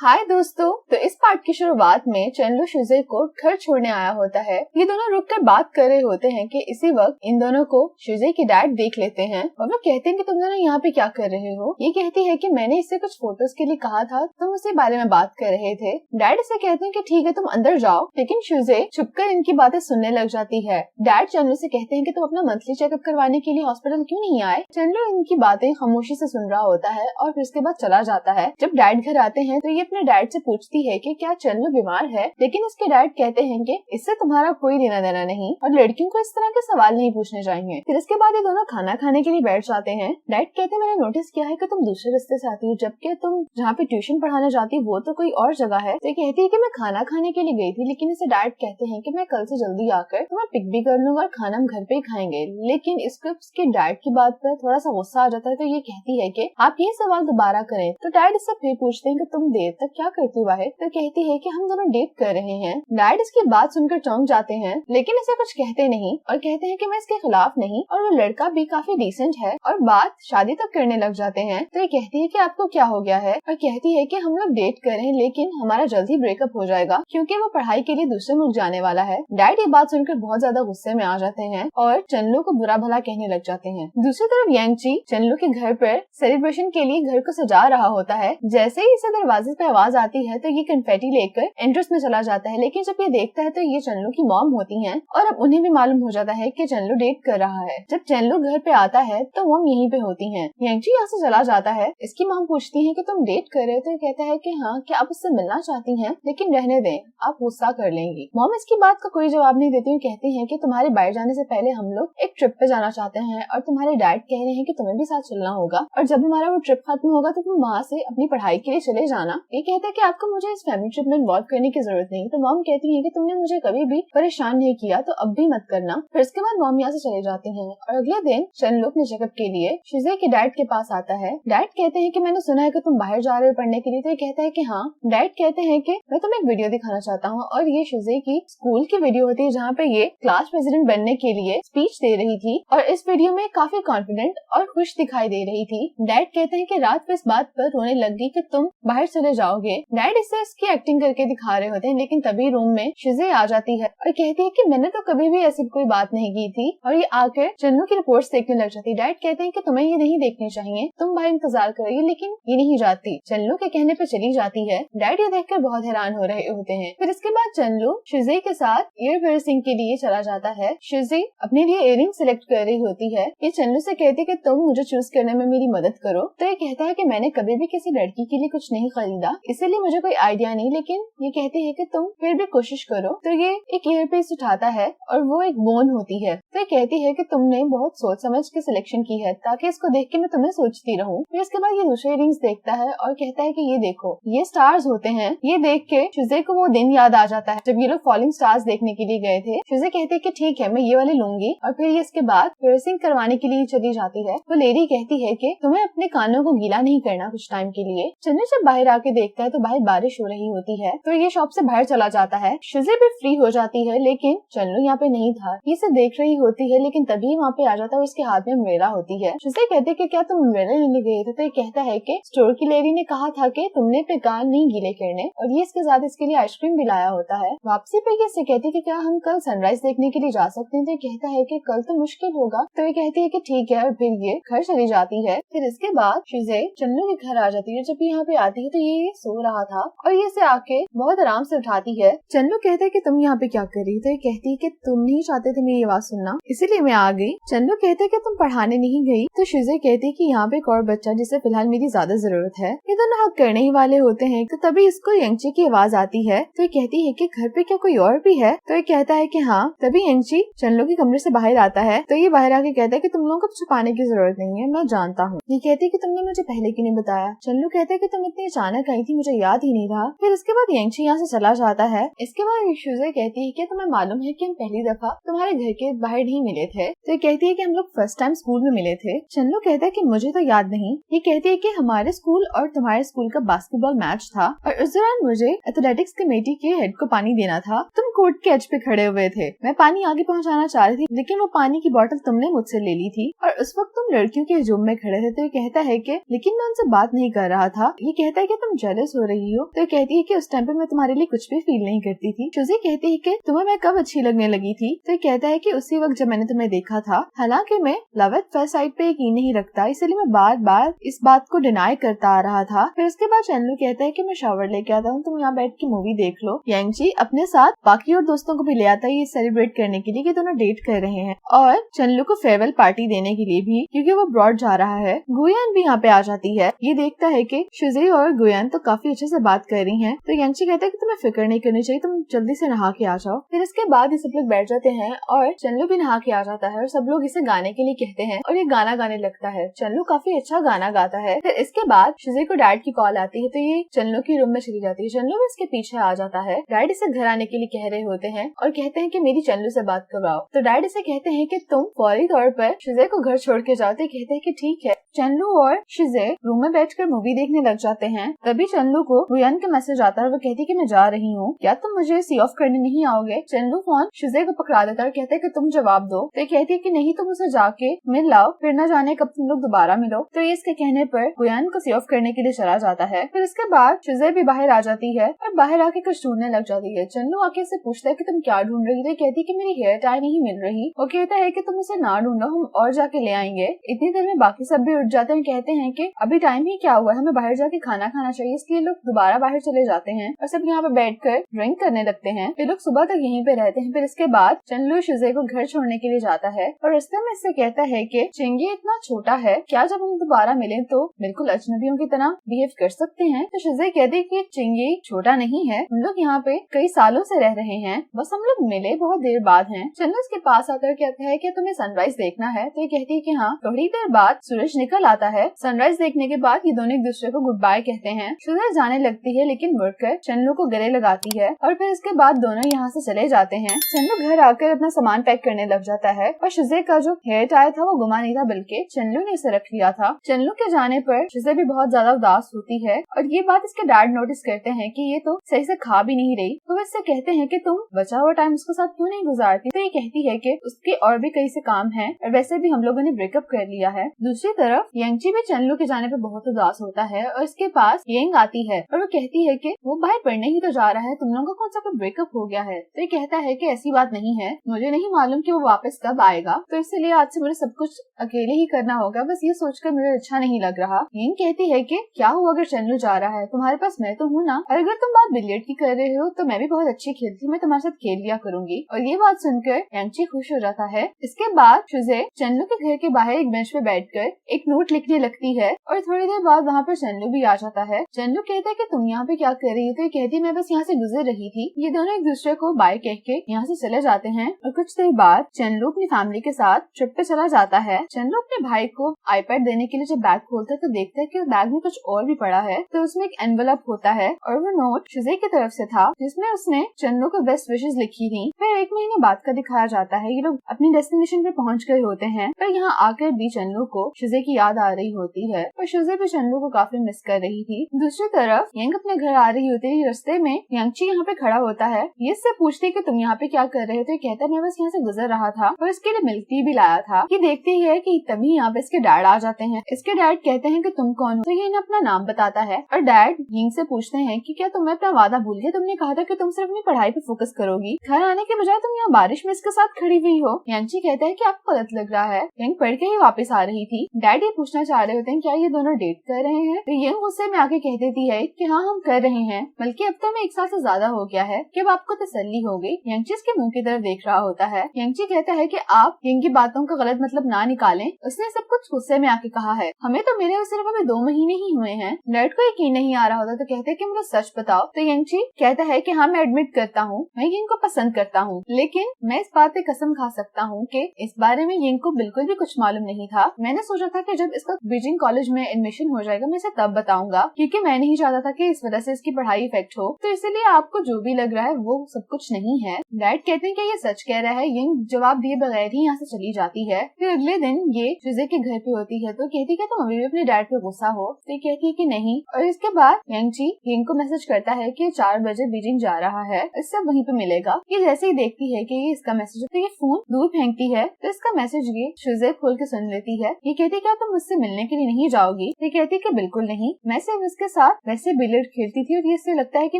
हाय दोस्तों, तो इस पार्ट की शुरुआत में चेनलू शुजे को घर छोड़ने आया होता है। ये दोनों रुक कर बात कर रहे होते हैं कि इसी वक्त इन दोनों को शुजे की डैड देख लेते हैं और वो कहते हैं कि तुम दोनों यहाँ पे क्या कर रहे हो। ये कहती है कि मैंने इससे कुछ फोटोज के लिए कहा था, तुम उसी बारे में बात कर रहे थे। डैड इसे कहते हैं कि ठीक है, तुम अंदर जाओ, लेकिन शुजे छुपकर इनकी बातें सुनने लग जाती है। डैड चेनलू से कहते हैं कि तुम अपना मंथली चेकअप करवाने के लिए हॉस्पिटल क्यों नहीं आए। चेनलू इनकी बातें खामोशी से सुन रहा होता है और फिर उसके बाद चला जाता है। जब डैड घर आते हैं तो ये अपने डैड से पूछती है कि क्या चेनलू बीमार है, लेकिन उसके डैड कहते हैं कि इससे तुम्हारा कोई लेना देना नहीं और लड़कियों को इस तरह के सवाल नहीं पूछने चाहिए। फिर इसके बाद ये दोनों खाना खाने के लिए बैठ जाते हैं। डैड कहते हैं मैंने नोटिस किया है कि तुम दूसरे रास्ते से आती हो, जबकि तुम जहाँ पे ट्यूशन पढ़ाने जाती वो तो कोई और जगह है। तो ये कहती है कि मैं खाना खाने के लिए गई थी, लेकिन इसे डैड कहते हैं कि मैं कल से जल्दी आकर तुम्हें पिक भी कर लूंगा और खाना हम घर पे ही खाएंगे। लेकिन इसके डैड की बात पर थोड़ा सा गुस्सा आ जाता है। तो ये कहती है कि आप ये सवाल दोबारा करें। तो डैड इससे फिर पूछते हैं कि तुम देर तक क्या करती हो बाहर। तो कहती है कि हम दोनों डेट कर रहे हैं। डैड इसकी बात सुनकर चौंक जाते हैं, लेकिन इसे कुछ कहते नहीं और कहते हैं कि मैं इसके खिलाफ नहीं और वो लड़का भी काफी डिसेंट है और बात शादी तक करने लग जाते हैं। तो ये कहती है कि आपको क्या हो गया है और कहती है कि हम लोग डेट कर रहे हैं, लेकिन हमारा जल्दी ब्रेकअप हो जाएगा क्योंकि वो पढ़ाई के लिए दूसरे मुल्क जाने वाला है। डैड ये बात सुनकर बहुत ज्यादा गुस्से में आ जाते हैं और चेनलू को बुरा भला कहने लग जाते हैं। दूसरी तरफ यांगची चेनलू के घर पर सेलिब्रेशन के लिए घर को सजा रहा होता है। जैसे ही इसे दरवाजे पे आवाज आती है तो ये कन्फेटी लेकर एंट्रेंस में चला जाता है, लेकिन जब ये देखता है तो ये चेनलू की मॉम होती हैं और अब उन्हें भी मालूम हो जाता है कि चेनलू डेट कर रहा है। जब चेनलू घर पे आता है तो मॉम यहीं पे होती हैं। यांगची यहाँ से चला जाता है। इसकी मॉम पूछती है कि तुम डेट कर रहे हो, तो कहता है कि हाँ, क्या आप उससे मिलना चाहती हैं, लेकिन रहने दें, आप गुस्सा कर लेंगी। मॉम इसकी बात का कोई जवाब नहीं देती। कहती है कि तुम्हारे बाहर जाने से पहले हम लोग एक ट्रिप पे जाना चाहते हैं और तुम्हारे डैड कह रहे हैं कि तुम्हें भी साथ चलना होगा और जब हमारा वो ट्रिप खत्म होगा तो तुम वहाँ से अपनी पढ़ाई के लिए चले जाना। ये कहते हैं कि आपको मुझे इस फैमिली ट्रिप में इन्वॉल्व करने की जरूरत नहीं। तो मॉम कहती है कि तुमने मुझे कभी भी परेशान नहीं किया, तो अब भी मत करना। फिर इसके बाद मॉम यहाँ से चले जाते हैं और अगले दिन चेनलू अपने चेकअप के लिए शुजे के डैड के पास आता है। डैड कहते हैं कि मैंने सुना है कि तुम बाहर जा रहे हो पढ़ने के लिए। तो ये कहता है कि हाँ। डैड कहते हैं कि मैं तुम्हें एक वीडियो दिखाना चाहता हूँ और ये शुजे की स्कूल की वीडियो होती है जहाँ पे ये क्लास प्रेसिडेंट बनने के लिए स्पीच दे रही थी और इस वीडियो में काफी कॉन्फिडेंट और खुश दिखाई दे रही थी। डैड कहते हैं कि रात को इस बात पर रोने लग गई कि तुम बाहर चले जाओगे। डैड इससे इसकी एक्टिंग करके दिखा रहे होते हैं, लेकिन तभी रूम में शुजे आ जाती है और कहती है कि मैंने तो कभी भी ऐसी कोई बात नहीं की थी और ये आकर चेनलू की रिपोर्ट्स देखने लग जाती है। डैड कहते हैं कि तुम्हें ये नहीं देखनी चाहिए, तुम बाहर इंतजार करोगी, लेकिन ये नहीं जाती। चेनलू के कहने पे चली जाती है। डैड ये देखकर बहुत हैरान हो रहे होते हैं। फिर इसके बाद चेनलू शुजे के साथ ईयर पियर्सिंग के लिए चला जाता है। शुजे अपने लिए इयररिंग सिलेक्ट कर रही होती है। ये चेनलू से कहती है कि तुम मुझे चूज करने में मेरी मदद करो। तो ये कहता है कि मैंने कभी भी किसी लड़की के लिए कुछ नहीं खरीदा, इसलिए मुझे कोई आइडिया नहीं, लेकिन ये कहती है कि तुम फिर भी कोशिश करो। तो ये एक ईयर पीस उठाता है और वो एक बोन होती है। तो ये कहती है कि तुमने बहुत सोच समझ के सिलेक्शन की है ताकि इसको देख के मैं तुम्हें सोचती रहूं। फिर इसके बाद ये दूसरे इयररिंग्स देखता है और कहता है कि ये देखो, ये स्टार्स होते हैं। ये देख के शुजे को वो दिन याद आ जाता है जब ये लोग फॉलिंग स्टार्स देखने के लिए गए थे। शुजे कहते है कि ठीक है, मैं ये वाले लूंगी और फिर ये इसके बाद पियर्सिंग करवाने के लिए चली जाती है। वो लेडी कहती है कि तुम्हें अपने कानों को गीला नहीं करना कुछ टाइम के लिए। चन्नू जब बाहर आके देखता है तो बाहर बारिश हो रही होती है, तो ये शॉप से बाहर चला जाता है। शुजे भी फ्री हो जाती है, लेकिन चन्नू यहाँ पे नहीं था। ये इसे देख रही होती है, लेकिन तभी वहाँ पे आ जाता है और उसके हाथ में अम्ब्रेला होती है। शुजे कहते कि क्या तुम अम्ब्रेला लेने गए थे। तो ये कहता है कि स्टोर की लेडी ने कहा था कि तुमने अपने कान नहीं गीले करने और ये इसके साथ इसके लिए आइसक्रीम भी लाया होता है। वापसी पे ये इससे कहती कि क्या हम कल सनराइज देखने के लिए जा सकते हैं। तो ये कहता है कि कल तो मुश्किल होगा। तो ये कहती है कि ठीक है और फिर ये घर चली जाती है। फिर इसके बाद शुजे चन्नू के घर आ जाती है। जब यहाँ पे आती है तो ये सो रहा था और ये इसे आके बहुत आराम से उठाती है। चन्नू कहता है कि तुम यहाँ पे क्या कर रही। तो ये कहती है कि तुम नहीं चाहते थे मेरी आवाज सुनना, इसीलिए मैं आ गई। चन्नू कहते है कि तुम पढ़ाने नहीं गई। तो शुजे कहती है कि यहाँ पे एक और बच्चा जिसे फिलहाल मेरी ज्यादा जरूरत है। ये दोनों हक करने ही वाले होते हैं। तो तभी इसको यांगची की आवाज आती है। तो ये कहती है कि घर पे क्या कोई और भी है। तो ये कहता है कि हाँ। तभी यांगची चन्नू के कमरे से बाहर आता है। तो ये बाहर आके कहता है कि तुम लोगों को छुपाने की जरूरत नहीं है, मैं जानता हूँ। ये कहती है कि तुमने मुझे पहले क्यों नहीं बताया। चन्नू कहता है कि तुम इतनी अचानक आई थी, मुझे याद ही नहीं रहा। फिर इसके बाद यांगची यहाँ से चला जाता है। इसके बाद शुजे कहती है कि तुम्हें मालूम है कि हम पहली दफा तुम्हारे घर के बाहर नहीं मिले थे। तो ये कहती है कि हम लोग फर्स्ट टाइम स्कूल में मिले थे। चन्नू कहता है कि मुझे तो याद नहीं। ये कहती है कि हमारे स्कूल और तुम्हारे स्कूल का बास्केटबॉल मैच था और उस दौरान मुझे एथलेटिक्स कमेटी के हेड को पानी देना था। तुम कोर्ट के एज पे खड़े हुए थे, मैं पानी आगे पहुंचाना चाह रही थी, लेकिन वो पानी की बोतल तुमने मुझसे ले ली थी और उस वक्त तुम लड़कियों के हुजूम में खड़े थे। तो ये कहता है कि लेकिन मैं उनसे बात नहीं कर रहा था। ये कहता है कि तुम जेलस हो रही हो। तो कहती है कि उस टाइम पे मैं तुम्हारे लिए कुछ भी फील नहीं करती थी। शुजी कहती है कि तुम्हें मैं कब अच्छी लगने लगी थी। तो कहता है कि उसी वक्त जब मैंने तुम्हें देखा था। हालांकि मैं लव एट फर्स्ट साइट पे यकीन नहीं रखता, इसलिए मैं बार बार इस बात को डिनाई करता आ रहा था। फिर उसके बाद चेनलू कहता है कि मैं शावर लेके आता हूँ, तुम यहाँ बैठ के मूवी देख लो। यांगची अपने साथ बाकी और दोस्तों को भी ले आता है ये सेलिब्रेट करने के लिए कि दोनों डेट कर रहे हैं, और चेनलू को फेयरवेल पार्टी देने के लिए भी, क्योंकि वो ब्रॉड जा रहा है। गुयान भी यहाँ पे आ जाती है। ये देखता है कि शुजी और गुयान तो काफी अच्छे से बात कर रही हैं। तो यांगची कहता है कि तुम्हें फिक्र नहीं करनी चाहिए, तुम जल्दी से नहा के आ जाओ। फिर इसके बाद ये सब लोग बैठ जाते हैं और चेनलू भी नहा के आ जाता है और सब लोग इसे गाने के लिए कहते हैं और ये गाना गाने लगता है। चेनलू काफी अच्छा गाना गाता है। फिर इसके बाद शुजी को डैड की कॉल आती है, तो ये चेनलू की रूम में चली जाती है। चेनलू भी इसके पीछे आ जाता है। डैड इसे घर आने के लिए कह रहे होते हैं और कहते हैं कि मेरी चेनलू से बात करवाओ। तो डैड इसे कहते हैं कि तुम फौरी तौर पर शुजे को घर छोड़ के जाओ। तो कहते हैं कि ठीक है। चेनलू और शुजे रूम में बैठकर मूवी देखने लग जाते हैं। तभी चेनलू को गुयान का मैसेज आता है और वो कहती है कि मैं जा रही हूँ, क्या तुम मुझे सी ऑफ करने नहीं आओगे। चेनलू फोन शुजे को पकड़ा देता है और कहता है कि तुम जवाब दो। तो कहती है कि नहीं, तुम उसे जाके मिल लाओ, फिर न जाने कब तुम लोग दोबारा मिलो। तो ये इसके कहने पर गुयान को सी ऑफ करने के लिए चला जाता है। फिर इसके बाद शुजे भी बाहर आ जाती है और बाहर आके कुछ ढूंढने लग जाती है। चेनलू आके से पूछता है कि तुम क्या ढूंढ रही थी। कहती है कि मेरी हेयर टाई नहीं मिल रही। वो कहता है कि तुम उसे ना ढूंढो, हम और जाके ले आएंगे। इतनी देर में बाकी सब भी उठ जाते हैं। कहते हैं कि अभी टाइम ही क्या हुआ है, हमें बाहर जाके खाना खाना चाहिए। इसलिए लोग दोबारा बाहर चले जाते हैं और सब यहाँ पे बैठकर ड्रिंक करने लगते हैं। फिर लोग सुबह तक यहीं पे रहते हैं। फिर इसके बाद चेनलू शुजे को घर छोड़ने के लिए जाता है और रास्ते में इससे कहता है कि चिंगी इतना छोटा है, क्या जब हम दोबारा मिले तो बिल्कुल अजनबियों की तरह बिहेव कर सकते हैं। तो शुजे कहते हैं कि चिंगी छोटा नहीं है, हम लोग यहाँ पे कई सालों से रह रहे हैं, बस हम लोग मिले बहुत देर बाद हैं। चेनलू उसके पास आकर कहता है कि तुम्हें सनराइज देखना है। तो ये कहती है कि हाँ। थोड़ी देर बाद सूरज निकल आता है। सनराइज देखने के बाद ये दोनों एक दूसरे को गुड बाय कहते हैं। शुजे जाने लगती है लेकिन मुड़कर चेनलू को गले लगाती है और फिर इसके बाद दोनों यहाँ से चले जाते हैं। चेनलू घर आकर अपना सामान पैक करने लग जाता है और शुजे का जो हेयर टाई था वो गुमा नहीं था, बल्कि चेनलू ने इसे रख लिया था। चेनलू के जाने पर शुजे भी बहुत ज्यादा उदास होती है और ये बात इसके डैड नोटिस करते हैं कि ये तो सही से खा भी नहीं रही। तो वो इससे कहते हैं कि तुम बचा हुआ टाइम उसके साथ क्यों नहीं गुजारती। तो ये कहती है कि उसके और भी कई से काम है और वैसे भी हम लोगों ने ब्रेकअप कर लिया है। दूसरी तरफ यांगची भी चेनलू के जाने पर बहुत उदास होता है और इसके पास येंग आती है और वो कहती है कि वो बाहर पढ़ने ही तो जा रहा है, तुम लोगों का कौन सा कोई ब्रेकअप हो गया है। तो ये कहता है कि ऐसी बात नहीं है, मुझे नहीं मालूम कि वो वापस कब आएगा, तो इसलिए आज से मुझे सब कुछ अकेले ही करना होगा, बस ये सोचकर मुझे अच्छा नहीं लग रहा। येंग कहती है कि क्या हुआ अगर चेनलू जा रहा है, तुम्हारे पास मैं तो हूँ ना, और अगर तुम बात बिलियर्ड की कर रहे हो तो मैं भी बहुत अच्छी खेलती हूँ, मैं तुम्हारे साथ खेल लिया करूंगी। और ये बात सुनकर यांगची खुश हो जाता है। इसके बाद शुजे चेनलू के घर के बाहर एक बेंच पे बैठकर एक नोट लिखने लगती है और थोड़ी देर बाद वहाँ पर चेनलू भी आ जाता है। चेनलू कहता है कि तुम यहाँ पे क्या कर रही हो। तो कहती है मैं बस यहाँ से गुजर रही थी। ये दोनों एक दूसरे को बाय कह के यहाँ से चले जाते हैं और कुछ देर बाद चेनलू अपनी फैमिली के साथ ट्रिप पे चला जाता है। चेनलू अपने भाई को आईपैड देने के लिए जब बैग खोलता है तो देखता है कि बैग में कुछ और भी पड़ा है। तो उसमें एक एनवेलप होता है और वो नोट शुजे की तरफ से था जिसमें उसने चेनलू को बेस्ट विशेस लिखी थी। फिर 1 महीने बाद का दिखाया जाता है। ये लोग अपनी डेस्टिनेशन पे पहुँच गए होते हैं, पर यहाँ आकर भी चेनलू को शुजे की याद आ रही होती है और शुजे भी चेनलू को काफी मिस कर रही थी। दूसरी तरफ येंग अपने घर आ रही होती है। रास्ते में यांगची यहाँ पे खड़ा होता है। ये इससे पूछती है कि तुम यहाँ पे क्या कर रहे थे। कहता है मैं बस यहाँ से गुजर रहा था और इसके लिए मिल्क टी भी लाया था। ये देखती है कि तभी यहाँ पे इसके डैड आ जाते हैं। इसके डैड कहते हैं कि तुम कौन हो। तो ये इन्हें अपना नाम बताता है और डैड येंग से पूछते हैं कि क्या तुम्हें अपना वादा भूल गया, तुमने कहा था कि तुम सिर्फ अपनी पढ़ाई पे फोकस करोगी, घर आने के बजाय तुम यहाँ बारिश में इसके साथ खड़ी हुई हो। यांगची कहता है कि आपको गलत लग रहा है। येंग पढ़ के ही वापस आ रही थी। डैड ये पूछना चाह रहे होते हैं क्या ये दोनों डेट कर रहे हैं। तो येंग गुस्से में आके कह देती है कि हाँ हम कर रहे हैं, बल्कि अब तो मैं 1 साल से ज्यादा हो गया है। कि अब आपको तसल्ली हो गई। यांगची इसके मुंह की तरफ देख रहा होता है। यांगची कहता है कि आप येंग की बातों का गलत मतलब ना निकालें, उसने सब कुछ गुस्से में आके कहा है। हमें तो मिले हुए सिर्फ अभी 2 महीने ही हुए हैं। डैड को यकीन नहीं आ रहा होता तो कहते हैं कि मुझे सच बताओ। तो यांगची कहता है कि हाँ मैं एडमिट करता हूँ, मैं येंग को पसंद करता हूँ, लेकिन मैं इस बात पे कसम खा सकता हूँ कि इस बारे में येंग को बिल्कुल भी कुछ मालूम नहीं था। मैंने सोचा था कि जब इसका बीजिंग कॉलेज में एडमिशन हो जाएगा मैं इसे तब बताऊंगा, क्योंकि मैं नहीं चाहता था कि इस वजह से इसकी पढ़ाई इफेक्ट हो। तो इसलिए आपको जो भी लग रहा है वो सब कुछ नहीं है। डैड कहते हैं कि ये सच कह रहा है। येंग जवाब दिए बगैर ही यहाँ से चली जाती है। फिर अगले दिन ये शुजे के घर पे होती है तो कहती है तुम अभी भी अपने डैड पे गुस्सा हो। तो कहती है कि नहीं। और इसके बाद यांगची येंग को मैसेज करता है कि 4 बजे बीजिंग जा रहा है, इससे वहीं पे मिलेगा। ये जैसे ही देखती है कि ये इसका मैसेज है तो ये फोन दूर फेंकती है। तो इसका मैसेज ये शुजे खोल के सुन लेती है। ये कहती है क्या तुम मुझसे मिलने के लिए नहीं जाओगी। ये कहती है कि बिल्कुल नहीं, मैं सिर्फ इसके साथ वैसे बिलियर्ड खेलती थी और ये इससे लगता है कि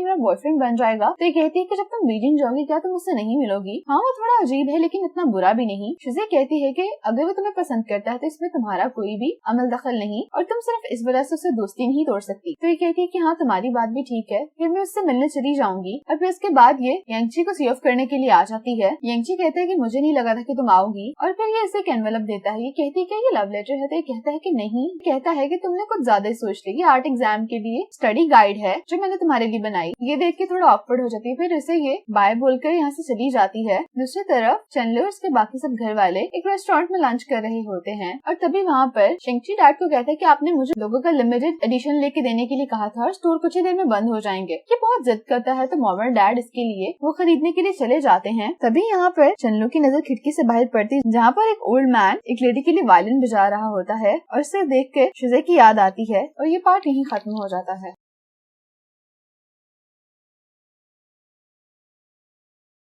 मेरा बॉयफ्रेंड बन जाएगा। तो ये कहती है कि जब तुम बीजिंग जाओगी क्या तुम मुझसे नहीं मिलोगी? हाँ वो थोड़ा अजीब है लेकिन इतना बुरा भी नहीं। शुजे कहती है कि अगर वो तुम्हें पसंद करता है तो इसमें तुम्हारा कोई भी अमल दखल नहीं और तुम सिर्फ इस वजह से उससे दोस्ती नहीं तोड़ सकती। तो ये कहती है कि हाँ तुम्हारी बात भी ठीक है, फिर मैं उससे मिलने चली जाऊंगी। और फिर उसके बाद ये यांगची को सी ऑफ करने के लिए आ जाती है। यांगची कहता है कि मुझे नहीं लगा था कि तुम आओगी और फिर ये इसे एक एनवेलप देता है। ये कहती है कि ये लव लेटर है? तो ये कहता है कि नहीं। कहता है कि तुमने कुछ ज्यादा ही सोच लिया, आर्ट एग्जाम के लिए स्टडी गाइड है जो मैंने तुम्हारे लिए बनाई। ये देख के थोड़ा ऑकवर्ड हो जाती है, फिर इसे ये बाय बोलकर यहाँ से चली जाती है। दूसरी तरफ चेनले और उसके बाकी सब घर वाले एक रेस्टोरेंट में लंच कर रहे होते हैं और तभी वहाँ पर शेंगची डैड को कहता है कि आपने मुझे लोगों का लिमिटेड एडिशन लेके देने के लिए कहा था और स्टोर कुछ ही देर में बंद हो जाएंगे। ये बहुत जिद करता है तो मॉम और डैड इसके लिए वो खरीदने के लिए चले जाते हैं। तभी यहाँ पर चंदू की नजर खिड़की से बाहर पड़ती है जहाँ पर एक ओल्ड मैन एक लेडी के लिए वायलिन बजा रहा होता है और इसे देख के शुजे की याद आती है और ये पार्ट यहीं खत्म हो जाता है।